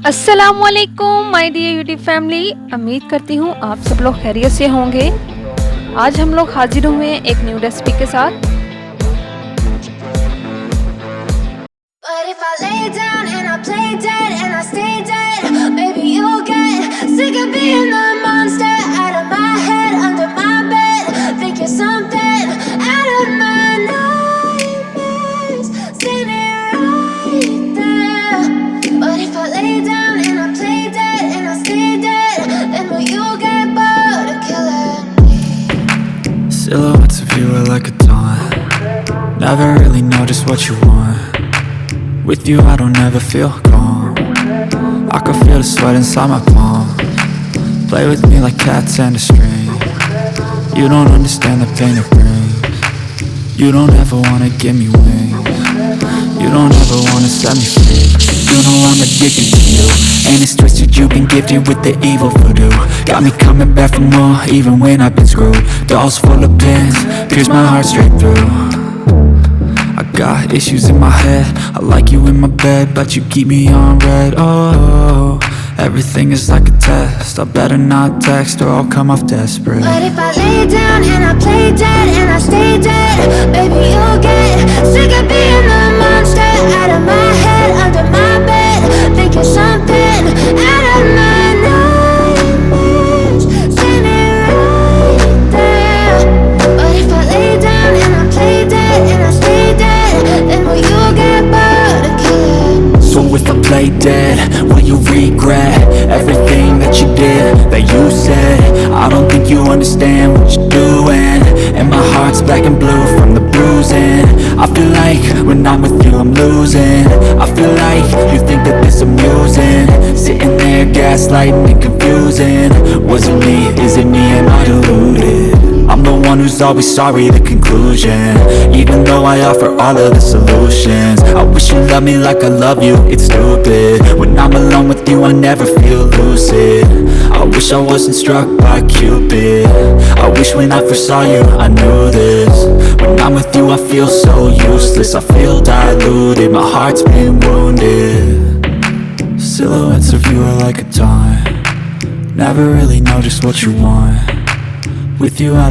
अस्सलामुअलैकुम my dear YouTube family. उम्मीद करती हूँ आप सब लोग खैरियत से होंगे। आज हम लोग हाजिर हुए हैं एक न्यू रेसिपी के साथ। But if I lay down and I play dead and I stay dead, maybe you'll get sick of being the monster out of my head, under my bed. Think you're something out of my nightmares, standing right there. But if I lay down and I play dead and I stay dead, then will you get bored of killing me? Silhouettes of you are like a taunt. Never really know just what you want. With you I don't ever feel calm. I can feel the sweat inside my palm. Play with me like cats and a string. You don't understand the pain it brings. You don't ever wanna give me wings. You don't ever wanna set me free. You know I'm addicted to you, and it's twisted, you've been gifted with the evil voodoo. Got me coming back for more, even when I've been screwed. Dolls full of pins, pierce my heart straight through. I got issues in my head, I like you in my bed, but you keep me on red. Oh, everything is like a test, I better not text or I'll come off desperate. But if I lay down and I play dead and I stay dead, baby you'll get sick of being the monster out of my head, under my bed. Think you're something out of my nightmares, standing right there. But if I lay down and I play dead and I stay dead, then will you get bored of killing me? So if I play dead, will you regret everything that you did, that you said? I don't think you understand what you're doing, and my heart's black and blue from the bruising. I feel like when I'm with you I'm losing. I feel like you think that this amusing, sitting there gaslighting and confusing. Was it me, is it me, am I deluded? I'm the one who's always sorry, the conclusion, even though I offer all of the solutions. I wish you loved me like I love you, it's stupid. When I'm alone with you I never feel lucid. I wish I wasn't struck by Cupid. I wish when I first saw you I knew this. When I'm with you I feel so useless, I feel diluted, my heart's been wounded. Silhouettes of you are like a taunt. Never really know just what you want. With you I